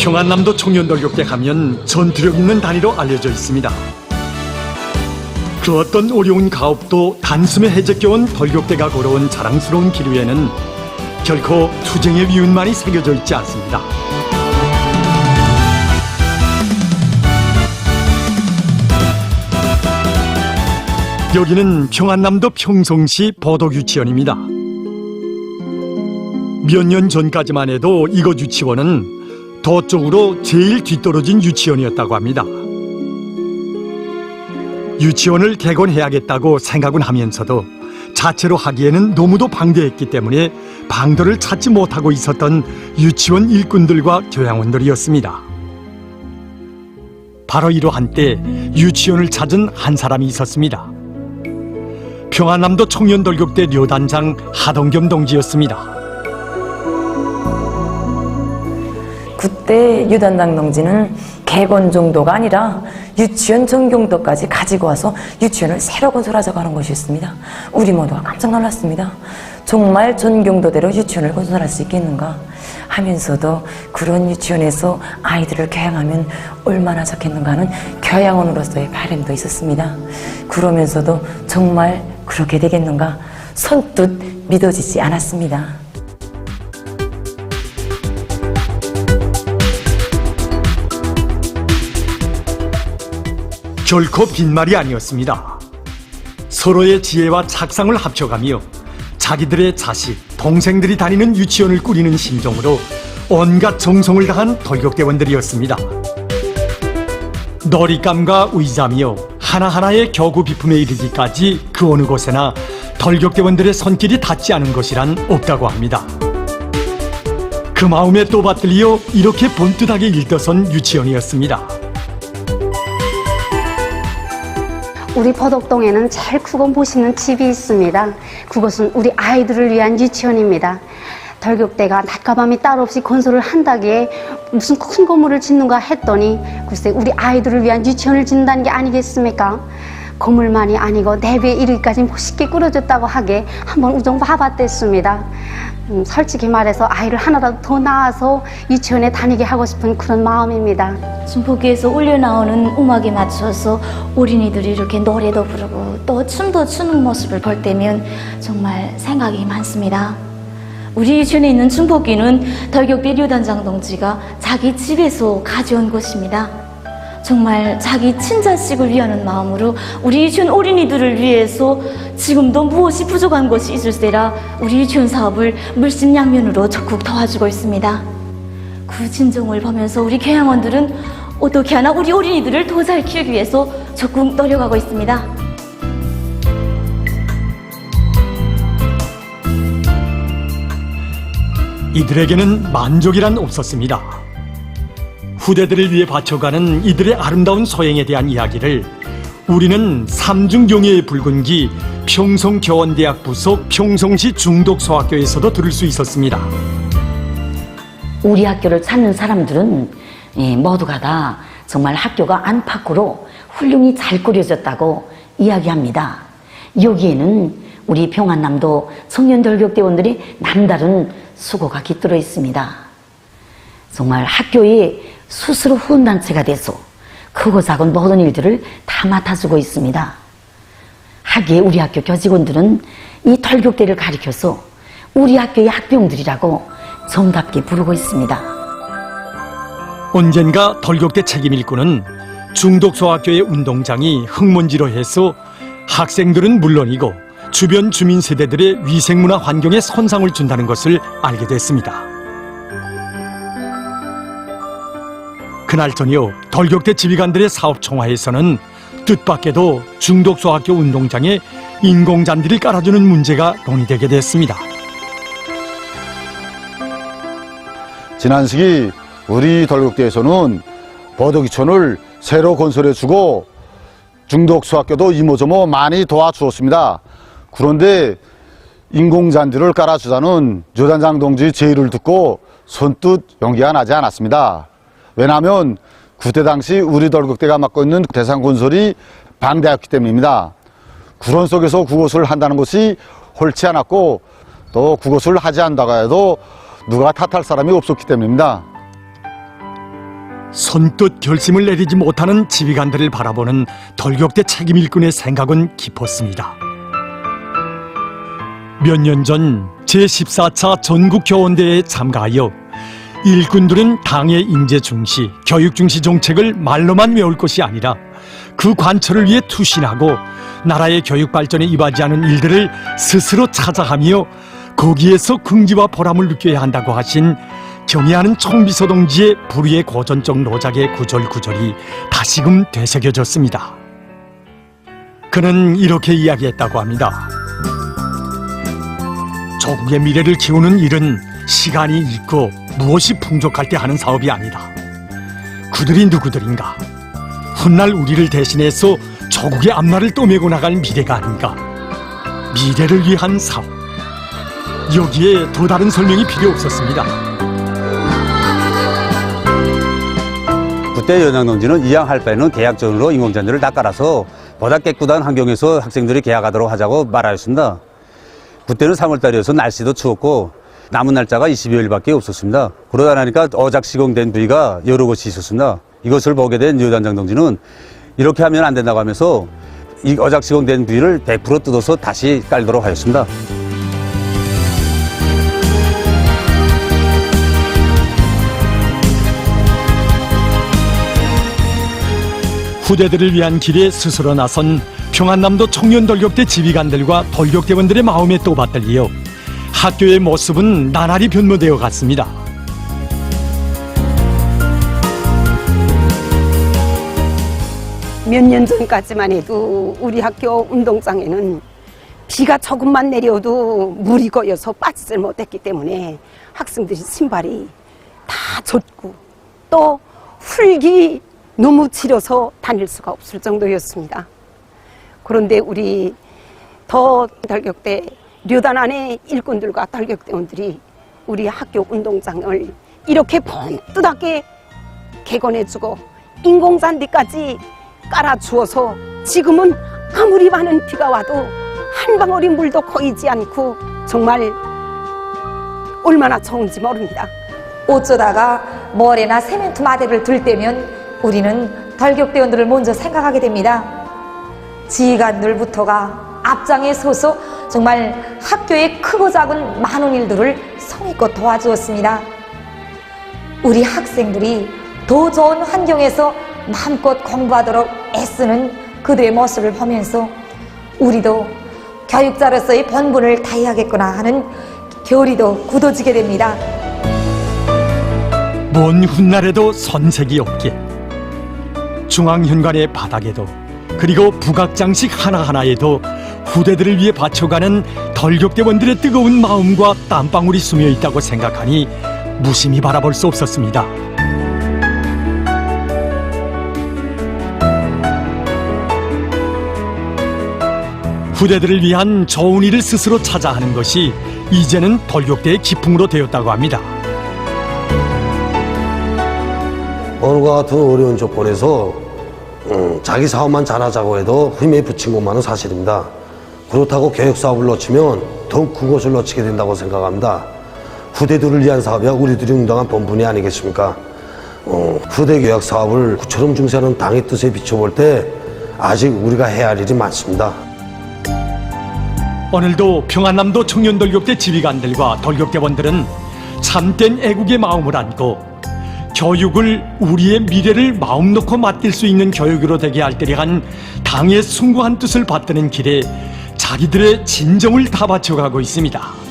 평안남도 청년돌격대 하면 전투력 있는 단위로 알려져 있습니다. 그 어떤 어려운 가업도 단숨에 해제껴온 돌격대가 걸어온 자랑스러운 길 위에는 결코 투쟁의 위운만이 새겨져 있지 않습니다. 여기는 평안남도 평성시 보덕유치원입니다. 몇 년 전까지만 해도 이곳 유치원은 도 쪽으로 제일 뒤떨어진 유치원이었다고 합니다. 유치원을 개건해야겠다고 생각은 하면서도 자체로 하기에는 너무도 방대했기 때문에 방도를 찾지 못하고 있었던 유치원 일꾼들과 교양원들이었습니다. 바로 이러한 때 유치원을 찾은 한 사람이 있었습니다. 평안남도 청년돌격대 료단장 하동겸 동지였습니다. 그때 류단장 동지는 개건 정도가 아니라 유치원 전경도까지 가지고 와서 유치원을 새로 건설하자고 하는 것이었습니다. 우리 모두가 깜짝 놀랐습니다. 정말 전경도대로 유치원을 건설할 수 있겠는가 하면서도 그런 유치원에서 아이들을 교양하면 얼마나 좋겠는가 하는 교양원으로서의 바람도 있었습니다. 그러면서도 정말 그렇게 되겠는가 선뜻 믿어지지 않았습니다. 결코 빈말이 아니었습니다. 서로의 지혜와 착상을 합쳐가며 자기들의 자식, 동생들이 다니는 유치원을 꾸리는 심정으로 온갖 정성을 다한 돌격대원들이었습니다. 놀잇감과 의자며 하나하나의 교구 비품에 이르기까지 그 어느 곳에나 돌격대원들의 손길이 닿지 않은 것이란 없다고 합니다. 그 마음에 또 받들려 이렇게 본뜻하게 일떠선 유치원이었습니다. 우리 버덕동에는 제일 크고 멋있는 집이 있습니다. 그것은 우리 아이들을 위한 유치원입니다. 돌격대가 낮과 밤이 따로 없이 건설을 한다기에 무슨 큰 건물을 짓는가 했더니 글쎄 우리 아이들을 위한 유치원을 짓는다는 게 아니겠습니까? 건물만이 아니고 내부에 이르기까지 멋있게 꾸려졌다고 하게 한번 우정 봐봤댔습니다. 솔직히 말해서 아이를 하나라도 더 낳아서 유치원에 다니게 하고 싶은 그런 마음입니다. 중폭기에서 울려나오는 음악에 맞춰서 어린이들이 이렇게 노래도 부르고 또 춤도 추는 모습을 볼 때면 정말 생각이 많습니다. 우리 유치원에 있는 중폭기는 돌격대 류단장 동지가 자기 집에서 가져온 것입니다. 정말 자기 친자식을 위하는 마음으로 우리 유치원 어린이들을 위해서 지금도 무엇이 부족한 것이 있을세라 우리 유치원 사업을 물심양면으로 적극 도와주고 있습니다. 그 진정을 보면서 우리 교양원들은 어떻게 하나 우리 어린이들을 더 잘 키우기 위해서 적극 노력하고 있습니다. 이들에게는 만족이란 없었습니다. 후대들을 위해 바쳐가는 이들의 아름다운 소행에 대한 이야기를 우리는 삼중용해의 붉은기 평성교원대학 부속 평성시 중독소학교에서도 들을 수 있었습니다. 우리 학교를 찾는 사람들은 모두가 다 정말 학교가 안팎으로 훌륭히 잘 꾸려졌다고 이야기합니다. 여기에는 우리 평안남도 청년돌격대원들의 남다른 수고가 깃들어 있습니다. 정말 학교에 스스로 후원단체가 돼서 크고 작은 모든 일들을 다 맡아주고 있습니다. 하기에 우리 학교 교직원들은 이 돌격대를 가리켜서 우리 학교의 학병들이라고 정답게 부르고 있습니다. 언젠가 돌격대 책임일꾼은 중독소학교의 운동장이 흙먼지로 해서 학생들은 물론이고 주변 주민 세대들의 위생문화 환경에 손상을 준다는 것을 알게 됐습니다. 그날 저녁 돌격대 지휘관들의 사업총화에서는 뜻밖에도 중독소학교 운동장에 인공잔디를 깔아주는 문제가 논의되게 됐습니다. 지난 시기 우리 돌격대에서는 버덕이촌을 새로 건설해주고 중독소학교도 이모저모 많이 도와주었습니다. 그런데 인공잔디를 깔아주자는 류단장 동지 제의를 듣고 선뜻 용기가 나지 않았습니다. 왜냐하면 그때 당시 우리 돌격대가 맡고 있는 대상 건설이 방대했기 때문입니다. 그런 속에서 그것을 한다는 것이 옳지 않았고 또 그것을 하지 않다가 해도 누가 탓할 사람이 없었기 때문입니다. 손뜻 결심을 내리지 못하는 지휘관들을 바라보는 덜격대 책임일꾼의 생각은 깊었습니다. 몇 년 전 제14차 전국교원대회에 참가하여 일꾼들은 당의 인재 중시, 교육 중시 정책을 말로만 외울 것이 아니라 그 관철을 위해 투신하고 나라의 교육 발전에 이바지하는 일들을 스스로 찾아가며 거기에서 긍지와 보람을 느껴야 한다고 하신 경애하는 총비서 동지의 불의의 고전적 노작의 구절구절이 다시금 되새겨졌습니다. 그는 이렇게 이야기했다고 합니다. 조국의 미래를 키우는 일은 시간이 있고 무엇이 풍족할 때 하는 사업이 아니다. 그들이 누구들인가? 훗날 우리를 대신해서 조국의 앞날을 떠매고 나갈 미래가 아닌가? 미래를 위한 사업. 여기에 더 다른 설명이 필요 없었습니다. 그때 연장동지는 이왕할 바에는 계약전으로 인공잔디를 다 깔아서 보다 깨끗한 환경에서 학생들이 계약하도록 하자고 말하였습니다. 그때는 3월달이어서 날씨도 추웠고 남은 날짜가 22일밖에 없었습니다. 그러다 나니까 어작 시공된 부위가 여러 곳이 있었습니다. 이것을 보게 된 여단장 동지는 이렇게 하면 안 된다고 하면서 이 어작 시공된 부위를 100% 뜯어서 다시 깔도록 하였습니다. 후대들을 위한 길에 스스로 나선 평안남도 청년덜격대 지휘관들과 덜격대원들의 마음에 또 받들리어 학교의 모습은 나날이 변모되어 갔습니다. 몇 년 전까지만 해도 우리 학교 운동장에는 비가 조금만 내려도 물이 고여서 빠지질 못했기 때문에 학생들이 신발이 다 젖고 또 흙이 너무 지려서 다닐 수가 없을 정도였습니다. 그런데 우리 더 덜격대 료단 안의 일꾼들과 덜격대원들이 우리 학교 운동장을 이렇게 번듯하게 개건해주고 인공잔디까지 깔아주어서 지금은 아무리 많은 비가 와도 한 방울의 물도 고이지 않고 정말 얼마나 좋은지 모릅니다. 어쩌다가 모래나 세멘트 마대를 들 때면 우리는 덜격대원들을 먼저 생각하게 됩니다. 지휘관들부터가 앞장에 서서 정말 학교의 크고 작은 많은 일들을 성의껏 도와주었습니다. 우리 학생들이 더 좋은 환경에서 마음껏 공부하도록 애쓰는 그들의 모습을 보면서 우리도 교육자로서의 본분을 다해야겠구나 하는 결의도 굳어지게 됩니다. 먼 훗날에도 선색이 없게 중앙현관의 바닥에도 그리고 북악장식 하나하나에도 후대들을 위해 바쳐가는 덜격대원들의 뜨거운 마음과 땀방울이 스며 있다고 생각하니 무심히 바라볼 수 없었습니다. 후대들을 위한 좋은 일을 스스로 찾아 하는 것이 이제는 덜격대의 기풍으로 되었다고 합니다. 오늘과 같은 어려운 조건에서 자기 사업만 잘하자고 해도 힘에 부친 것만은 사실입니다. 그렇다고 교육 사업을 놓치면 더욱 큰 것을 놓치게 된다고 생각합니다. 후대들을 위한 사업이야 우리들이 운동한 본분이 아니겠습니까? 후대 교육 사업을 구처럼 중시하는 당의 뜻에 비춰볼 때 아직 우리가 해야 할 일이 많습니다. 오늘도 평안남도 청년덜격대 지휘관들과 덜격대원들은 참된 애국의 마음을 안고 교육을 우리의 미래를 마음 놓고 맡길 수 있는 교육으로 되게 할 때려간 당의 숭고한 뜻을 받드는 길에 자기들의 진정을 다 바쳐가고 있습니다.